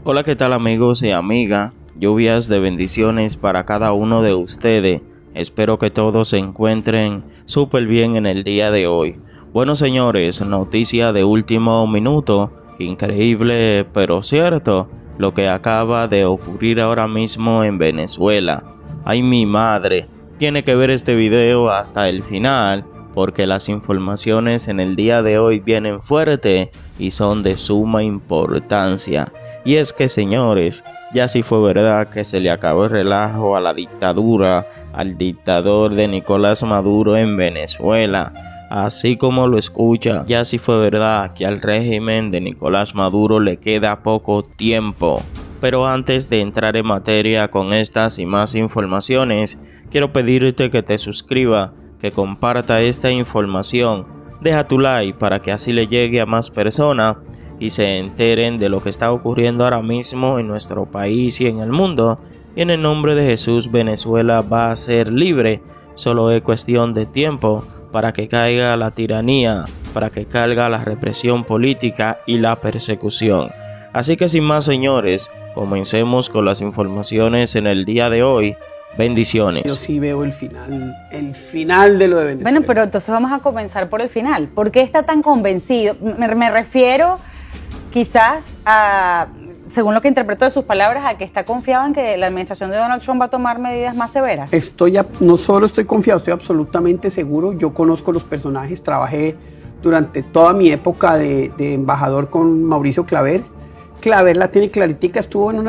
Hola, ¿qué tal amigos y amigas? Lluvias de bendiciones para cada uno de ustedes. Espero que todos se encuentren súper bien en el día de hoy. Bueno, señores, noticia de último minuto, increíble pero cierto, lo que acaba de ocurrir ahora mismo en Venezuela. Ay, mi madre, tiene que ver este video hasta el final, porque las informaciones en el día de hoy vienen fuertes y son de suma importancia. Y es que, señores, ya sí fue verdad que se le acabó el relajo a la dictadura, al dictador de Nicolás Maduro en Venezuela. Así como lo escucha, ya sí fue verdad que al régimen de Nicolás Maduro le queda poco tiempo. Pero antes de entrar en materia con estas y más informaciones, quiero pedirte que te suscribas, que comparta esta información, deja tu like para que así le llegue a más personas y se enteren de lo que está ocurriendo ahora mismo en nuestro país y en el mundo. Y en el nombre de Jesús, Venezuela va a ser libre. Solo es cuestión de tiempo para que caiga la tiranía, para que caiga la represión política y la persecución. Así que sin más, señores, comencemos con las informaciones en el día de hoy. Bendiciones. Yo sí veo el final de lo de Venezuela. Bueno, pero entonces vamos a comenzar por el final. ¿Por qué está tan convencido? Me refiero quizás a, según lo que interpreto de sus palabras, a que está confiado en que la administración de Donald Trump va a tomar medidas más severas. No solo estoy confiado, estoy absolutamente seguro. Yo conozco los personajes, trabajé durante toda mi época de embajador con Mauricio Claver. Claver la tiene claritica,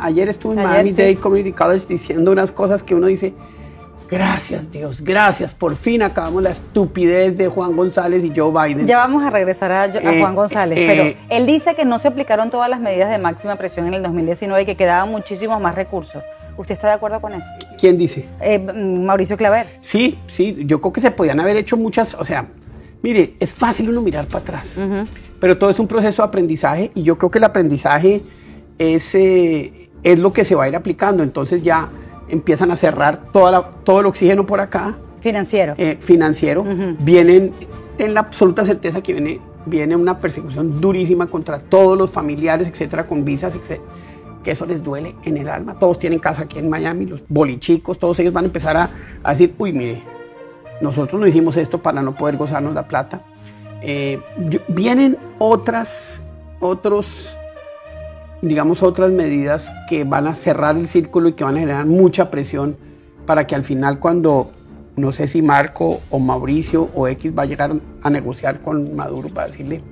ayer estuvo en Miami-Dade Community College diciendo unas cosas que uno dice, gracias Dios, gracias, por fin acabamos la estupidez de Juan González y Joe Biden. Ya vamos a regresar a Juan González, pero él dice que no se aplicaron todas las medidas de máxima presión en el 2019 y que quedaban muchísimos más recursos. ¿Usted está de acuerdo con eso? ¿Quién dice? Mauricio Claver. Sí, yo creo que se podían haber hecho muchas, o sea, mire, es fácil uno mirar para atrás. Pero todo es un proceso de aprendizaje y yo creo que el aprendizaje es lo que se va a ir aplicando. Entonces ya empiezan a cerrar todo el oxígeno por acá. Financiero. Vienen, en la absoluta certeza que viene una persecución durísima contra todos los familiares, etcétera, con visas, etcétera, que eso les duele en el alma. Todos tienen casa aquí en Miami, los bolichicos, todos ellos van a empezar a decir, uy, mire, nosotros no hicimos esto para no poder gozarnos la plata. Vienen otras medidas que van a cerrar el círculo y que van a generar mucha presión para que al final, cuando no sé si Marco o Mauricio o X va a llegar a negociar con Maduro para decirle,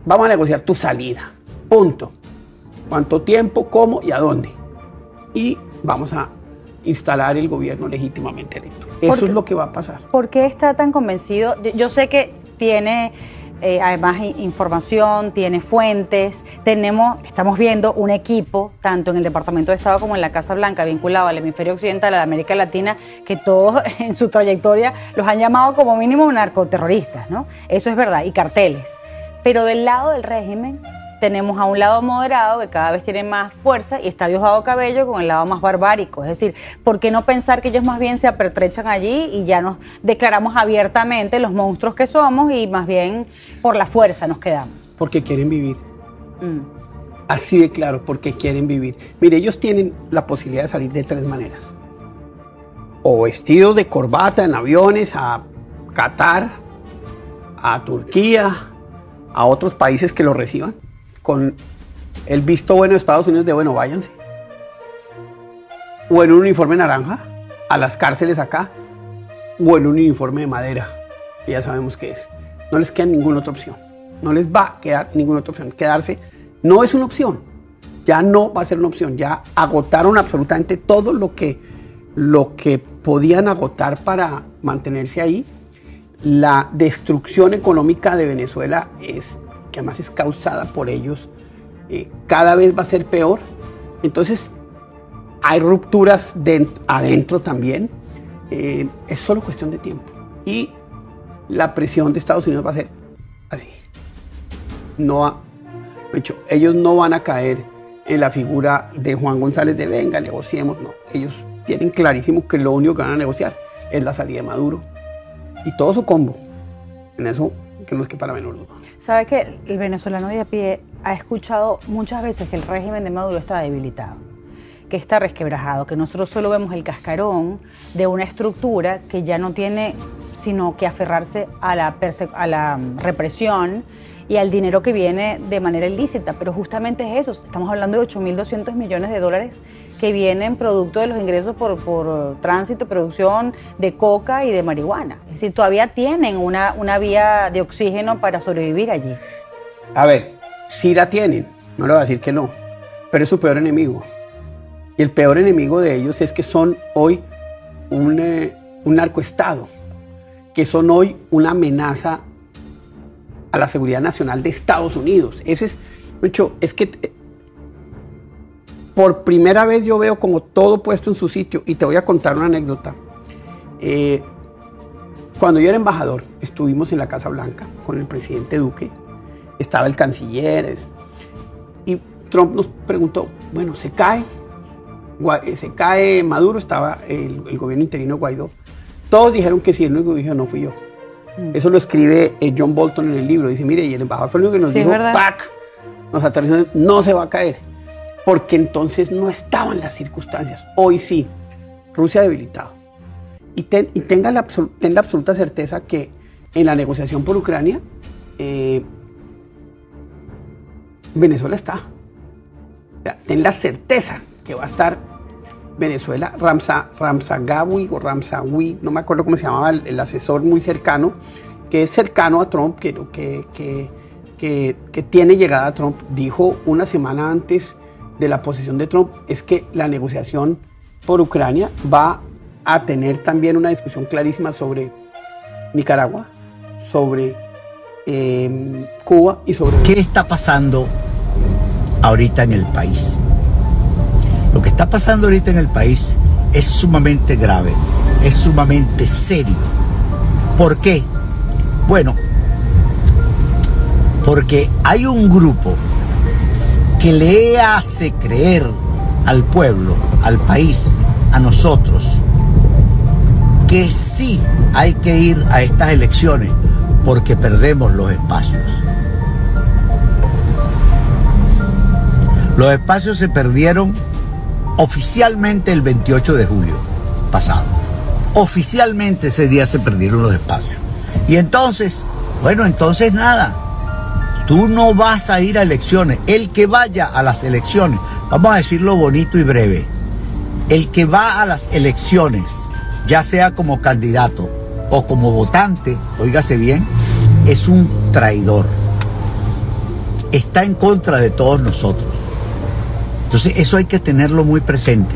vamos a negociar tu salida, punto, cuánto tiempo, cómo y a dónde, y vamos a instalar el gobierno legítimamente electo. Eso es lo que va a pasar. ¿Por qué está tan convencido? Yo sé que tiene además información, tiene fuentes, estamos viendo un equipo, tanto en el Departamento de Estado como en la Casa Blanca, vinculado al hemisferio occidental, a la América Latina, que todos en su trayectoria los han llamado como mínimo narcoterroristas, ¿no? Eso es verdad, y carteles. Pero del lado del régimen tenemos a un lado moderado que cada vez tiene más fuerza y está Diosdado Cabello con el lado más barbárico. Es decir, ¿por qué no pensar que ellos más bien se apertrechan allí y ya nos declaramos abiertamente los monstruos que somos y más bien por la fuerza nos quedamos? Porque quieren vivir. Así de claro, porque quieren vivir. Mire, ellos tienen la posibilidad de salir de tres maneras. O vestidos de corbata en aviones a Qatar, a Turquía, a otros países que los reciban, con el visto bueno de Estados Unidos de bueno, váyanse. O en un uniforme naranja, a las cárceles acá, o en un uniforme de madera, que ya sabemos qué es. No les queda ninguna otra opción. No les va a quedar ninguna otra opción. Quedarse no es una opción. Ya no va a ser una opción. Ya agotaron absolutamente todo lo que podían agotar para mantenerse ahí. La destrucción económica de Venezuela que además es causada por ellos, cada vez va a ser peor. Entonces hay rupturas adentro también. Es solo cuestión de tiempo y la presión de Estados Unidos va a ser así. Ellos no van a caer en la figura de Juan González de venga, negociemos. No, ellos tienen clarísimo que lo único que van a negociar es la salida de Maduro y todo su combo. En eso que no es que para menor duda. ¿Sabe que el venezolano de a pie ha escuchado muchas veces que el régimen de Maduro está debilitado, que está resquebrajado, que nosotros solo vemos el cascarón de una estructura que ya no tiene sino que aferrarse a la represión y al dinero que viene de manera ilícita, pero justamente es eso, estamos hablando de 8.200 millones de dólares que vienen producto de los ingresos por tránsito, producción de coca y de marihuana. Es decir, todavía tienen una vía de oxígeno para sobrevivir allí. A ver, sí la tienen, no le voy a decir que no, pero es su peor enemigo. Y el peor enemigo de ellos es que son hoy un narcoestado, que son hoy una amenaza a la seguridad nacional de Estados Unidos. Ese es que por primera vez yo veo como todo puesto en su sitio, y te voy a contar una anécdota. Cuando yo era embajador, estuvimos en la Casa Blanca con el presidente Duque, estaba el canciller, y Trump nos preguntó, bueno, se cae Maduro, estaba el gobierno interino Guaidó. Todos dijeron que sí, el único que dijo no fui yo. Eso lo escribe John Bolton en el libro. Dice, mire, y el embajador fue el único que nos dijo, ¡pac! Nos aterrizó, no se va a caer. Porque entonces no estaban las circunstancias. Hoy sí, Rusia debilitado. Y ten la absoluta certeza que en la negociación por Ucrania, Venezuela está. O sea, ten la certeza que va a estar Venezuela. Ramsagawi, no me acuerdo cómo se llamaba el asesor muy cercano, que es cercano a Trump, que tiene llegada a Trump, dijo una semana antes de la posición de Trump, es que la negociación por Ucrania va a tener también una discusión clarísima sobre Nicaragua, sobre Cuba y sobre... ¿Qué está pasando ahorita en el país? Lo que está pasando ahorita en el país es sumamente grave, es sumamente serio. ¿Por qué? Bueno, porque hay un grupo que le hace creer al pueblo, al país, a nosotros, que sí hay que ir a estas elecciones porque perdemos los espacios. Los espacios se perdieron oficialmente el 28 de julio pasado. Oficialmente ese día se perdieron los espacios. Y entonces, bueno, entonces nada. Tú no vas a ir a elecciones. El que vaya a las elecciones, vamos a decirlo bonito y breve, el que va a las elecciones, ya sea como candidato o como votante, óigase bien, es un traidor. Está en contra de todos nosotros. Entonces eso hay que tenerlo muy presente.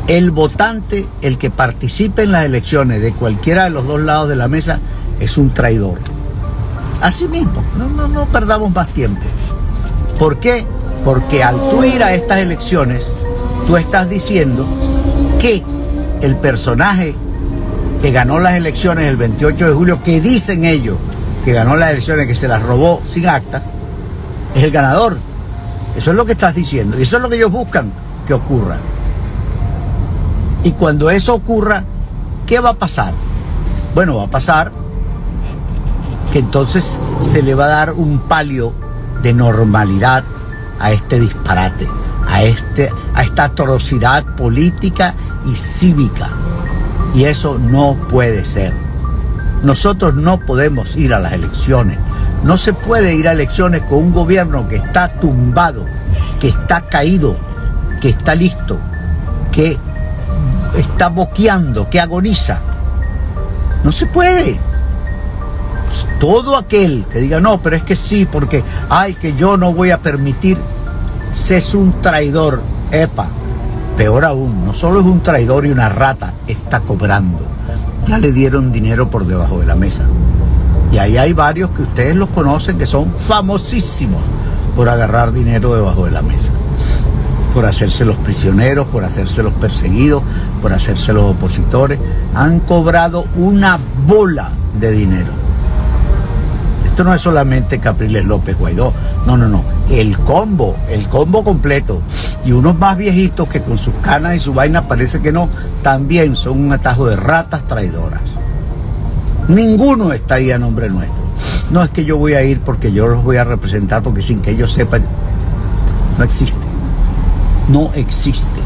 El votante, el que participe en las elecciones de cualquiera de los dos lados de la mesa, es un traidor. Así mismo, no perdamos más tiempo. ¿Por qué? Porque al tú ir a estas elecciones, tú estás diciendo que el personaje que ganó las elecciones el 28 de julio, que dicen ellos que ganó las elecciones, que se las robó sin actas, es el ganador. Eso es lo que estás diciendo. Y eso es lo que ellos buscan que ocurra. Y cuando eso ocurra, ¿qué va a pasar? Bueno, va a pasar que entonces se le va a dar un palio de normalidad a este disparate, a esta atrocidad política y cívica. Y eso no puede ser. Nosotros no podemos ir a las elecciones. No se puede ir a elecciones con un gobierno que está tumbado, que está caído, que está listo, que está boqueando, que agoniza. No se puede. Todo aquel que diga, no, pero es que sí, porque, ay, que yo no voy a permitir, se es un traidor. Epa, peor aún, no solo es un traidor y una rata, está cobrando. Ya le dieron dinero por debajo de la mesa. Y ahí hay varios que ustedes los conocen que son famosísimos por agarrar dinero debajo de la mesa, por hacerse los prisioneros, por hacerse los perseguidos, por hacerse los opositores. Han cobrado una bola de dinero. Esto no es solamente Capriles López Guaidó, no, el combo completo. Y unos más viejitos que con sus canas y su vaina parece que no, también son un atajo de ratas traidoras. Ninguno está ahí a nombre nuestro. No es que yo voy a ir porque yo los voy a representar, porque sin que ellos sepan, no existe. No existe.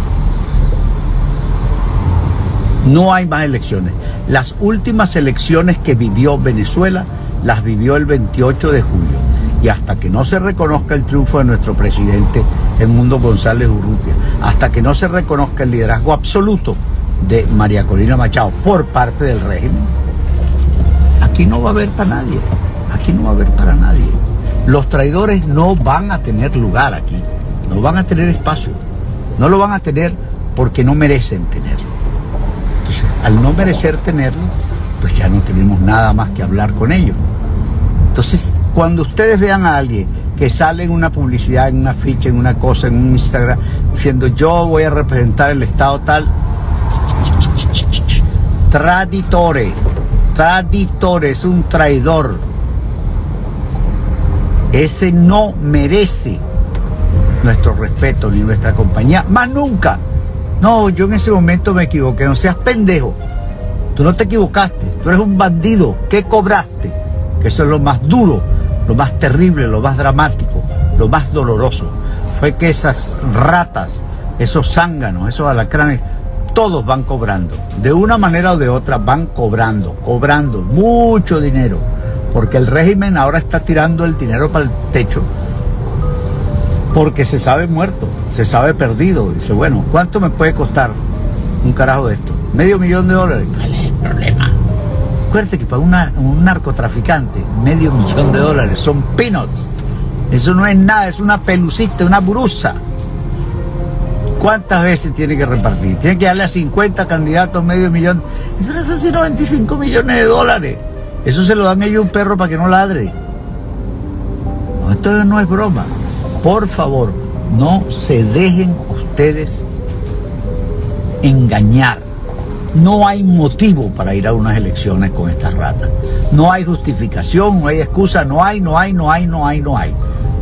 No hay más elecciones. Las últimas elecciones que vivió Venezuela las vivió el 28 de julio. Y hasta que no se reconozca el triunfo de nuestro presidente Edmundo González Urrutia, hasta que no se reconozca el liderazgo absoluto de María Corina Machado por parte del régimen, aquí no va a haber para nadie. Aquí no va a haber para nadie. Los traidores no van a tener lugar aquí. No van a tener espacio. No lo van a tener porque no merecen tenerlo. Entonces, al no merecer tenerlo, pues ya no tenemos nada más que hablar con ellos. Entonces, cuando ustedes vean a alguien que sale en una publicidad, en una ficha, en una cosa, en un Instagram, diciendo yo voy a representar el Estado tal, traditore, es un traidor. Ese no merece nuestro respeto ni nuestra compañía, más nunca. No, yo en ese momento me equivoqué. No seas pendejo. Tú no te equivocaste. Tú eres un bandido. ¿Qué cobraste? Que eso es lo más duro, lo más terrible, lo más dramático, lo más doloroso. Fue que esas ratas, esos zánganos, esos alacranes, todos van cobrando. De una manera o de otra van cobrando mucho dinero. Porque el régimen ahora está tirando el dinero para el techo. Porque se sabe muerto, se sabe perdido. Dice, bueno, ¿cuánto me puede costar un carajo de esto? $500,000. ¿Cuál es el problema? Acuérdate que para un narcotraficante, $500,000 son peanuts. Eso no es nada, es una pelucita, una brusa. ¿Cuántas veces tiene que repartir? Tiene que darle a 50 candidatos $500,000. Eso no es así, $95 millones. Eso se lo dan ellos a un perro para que no ladre. No, esto no es broma. Por favor, no se dejen ustedes engañar. No hay motivo para ir a unas elecciones con estas ratas. No hay justificación, no hay excusa, no hay.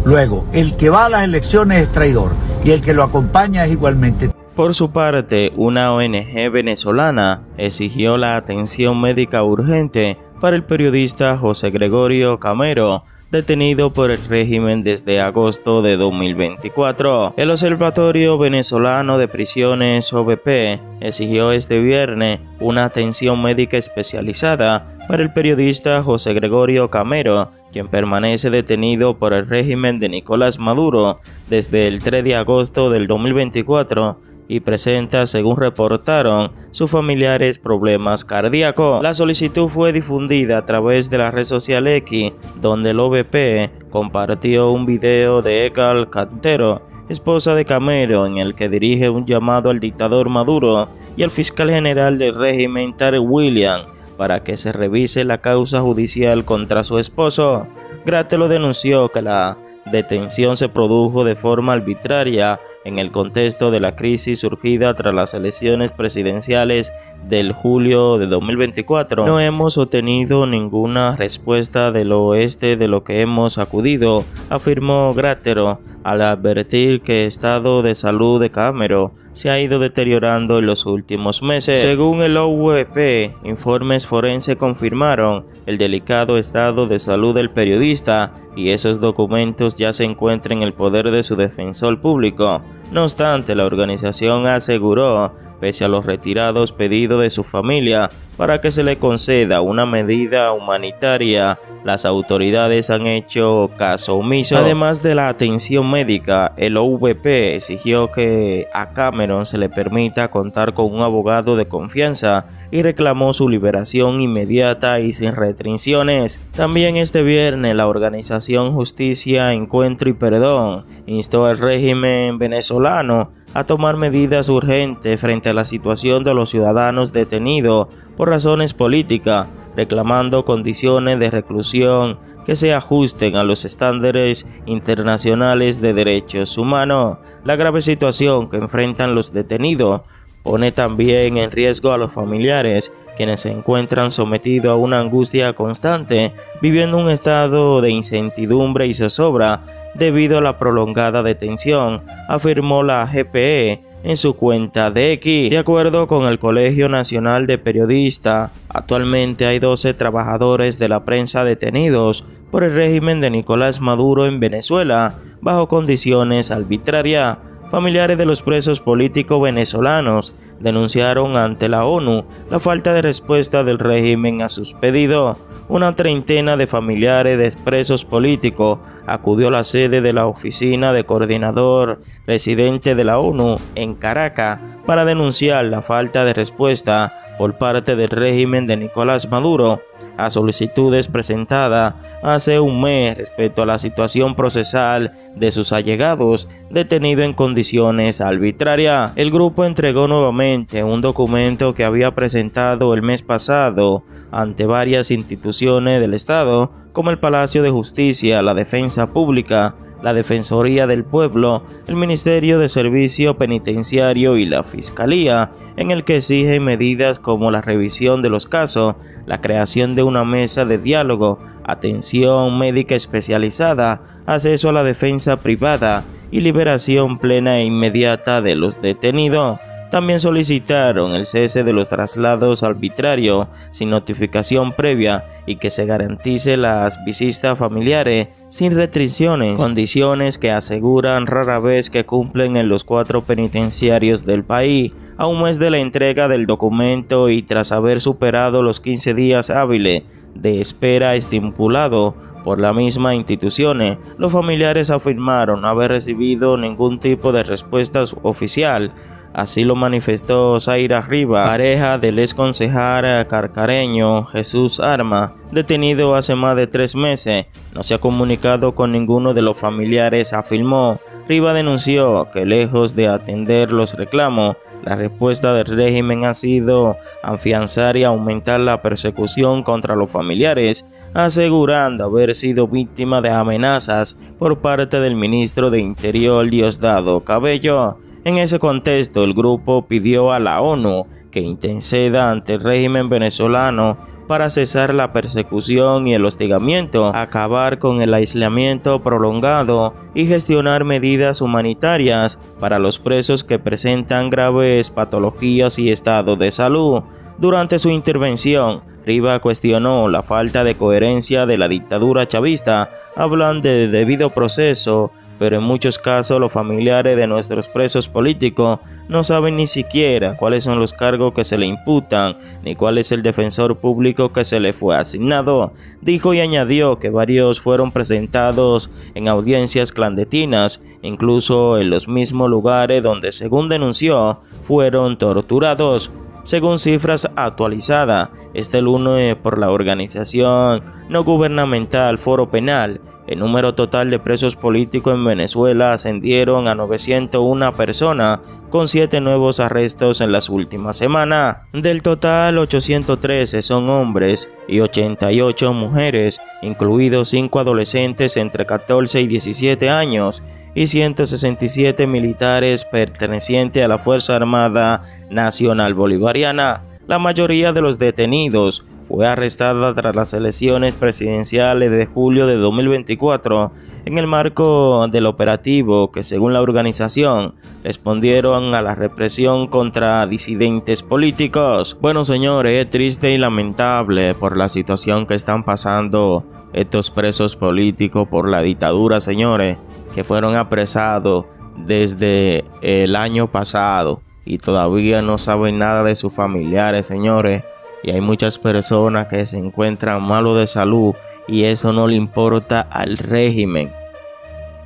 Luego, el que va a las elecciones es traidor y el que lo acompaña es igualmente. Por su parte, una ONG venezolana exigió la atención médica urgente para el periodista José Gregorio Camero, detenido por el régimen desde agosto de 2024. El Observatorio Venezolano de Prisiones OVP exigió este viernes una atención médica especializada para el periodista José Gregorio Camero, quien permanece detenido por el régimen de Nicolás Maduro desde el 3 de agosto del 2024 y presenta, según reportaron sus familiares, problemas cardíacos. La solicitud fue difundida a través de la red social X, donde el OVP compartió un video de Egal Cantero, esposa de Camero, en el que dirige un llamado al dictador Maduro y al fiscal general del régimen, Tarek William, para que se revise la causa judicial contra su esposo. Gratelo denunció que la detención se produjo de forma arbitraria en el contexto de la crisis surgida tras las elecciones presidenciales del julio de 2024. No hemos obtenido ninguna respuesta del oeste de lo que hemos acudido, afirmó Gratero, al advertir que el estado de salud de Camero se ha ido deteriorando en los últimos meses. Según el OVP, informes forenses confirmaron el delicado estado de salud del periodista y esos documentos ya se encuentran en el poder de su defensor público. No obstante, la organización aseguró, pese a los retirados pedidos de su familia para que se le conceda una medida humanitaria, las autoridades han hecho caso omiso. Además de la atención médica, el OVP exigió que a Cameron se le permita contar con un abogado de confianza y reclamó su liberación inmediata y sin restricciones. También este viernes la organización Justicia, Encuentro y Perdón instó al régimen venezolano a tomar medidas urgentes frente a la situación de los ciudadanos detenidos por razones políticas, reclamando condiciones de reclusión que se ajusten a los estándares internacionales de derechos humanos. La grave situación que enfrentan los detenidos pone también en riesgo a los familiares, quienes se encuentran sometidos a una angustia constante, viviendo un estado de incertidumbre y zozobra debido a la prolongada detención, afirmó la GPE en su cuenta de X. De acuerdo con el Colegio Nacional de Periodistas, actualmente hay 12 trabajadores de la prensa detenidos por el régimen de Nicolás Maduro en Venezuela bajo condiciones arbitrarias. Familiares de los presos políticos venezolanos denunciaron ante la ONU la falta de respuesta del régimen a sus pedidos. Una treintena de familiares de presos políticos acudió a la sede de la oficina de coordinador residente de la ONU en Caracas para denunciar la falta de respuesta por parte del régimen de Nicolás Maduro a solicitudes presentadas hace un mes respecto a la situación procesal de sus allegados detenidos en condiciones arbitrarias. El grupo entregó nuevamente un documento que había presentado el mes pasado ante varias instituciones del Estado, como el Palacio de Justicia, la Defensa Pública, la Defensoría del Pueblo, el Ministerio de Servicio Penitenciario y la Fiscalía, en el que exige medidas como la revisión de los casos, la creación de una mesa de diálogo, atención médica especializada, acceso a la defensa privada y liberación plena e inmediata de los detenidos. También solicitaron el cese de los traslados arbitrarios sin notificación previa y que se garantice las visitas familiares sin restricciones, condiciones que aseguran rara vez que cumplen en los 4 penitenciarios del país. A un mes de la entrega del documento y tras haber superado los 15 días hábiles de espera estipulado por la misma institución, los familiares afirmaron no haber recibido ningún tipo de respuesta oficial. Así lo manifestó Zaira Rivas, pareja del ex concejal carcareño Jesús Arma, detenido hace más de 3 meses. No se ha comunicado con ninguno de los familiares, afirmó. Rivas denunció que lejos de atender los reclamos, la respuesta del régimen ha sido afianzar y aumentar la persecución contra los familiares, asegurando haber sido víctima de amenazas por parte del ministro de Interior Diosdado Cabello. En ese contexto, el grupo pidió a la ONU que interceda ante el régimen venezolano para cesar la persecución y el hostigamiento, acabar con el aislamiento prolongado y gestionar medidas humanitarias para los presos que presentan graves patologías y estado de salud. Durante su intervención, Rivas cuestionó la falta de coherencia de la dictadura chavista, hablando de debido proceso, pero en muchos casos los familiares de nuestros presos políticos no saben ni siquiera cuáles son los cargos que se le imputan, ni cuál es el defensor público que se le fue asignado, dijo, y añadió que varios fueron presentados en audiencias clandestinas, incluso en los mismos lugares donde, según denunció, fueron torturados. Según cifras actualizadas este lunes por la organización no gubernamental Foro Penal, el número total de presos políticos en Venezuela ascendieron a 901 personas, con 7 nuevos arrestos en las últimas semanas. Del total, 813 son hombres y 88 mujeres, incluidos 5 adolescentes entre 14 y 17 años, y 167 militares pertenecientes a la Fuerza Armada Nacional Bolivariana. La mayoría de los detenidos fue arrestada tras las elecciones presidenciales de julio de 2024 en el marco del operativo que, según la organización, respondieron a la represión contra disidentes políticos. Bueno, señores, es triste y lamentable por la situación que están pasando estos presos políticos por la dictadura, señores, que fueron apresados desde el año pasado y todavía no saben nada de sus familiares, señores. Y hay muchas personas que se encuentran malos de salud y eso no le importa al régimen.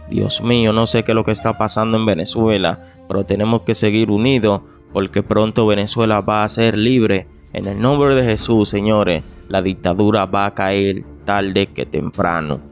Dios mío, no sé qué es lo que está pasando en Venezuela, pero tenemos que seguir unidos porque pronto Venezuela va a ser libre. En el nombre de Jesús, señores, la dictadura va a caer tarde que temprano.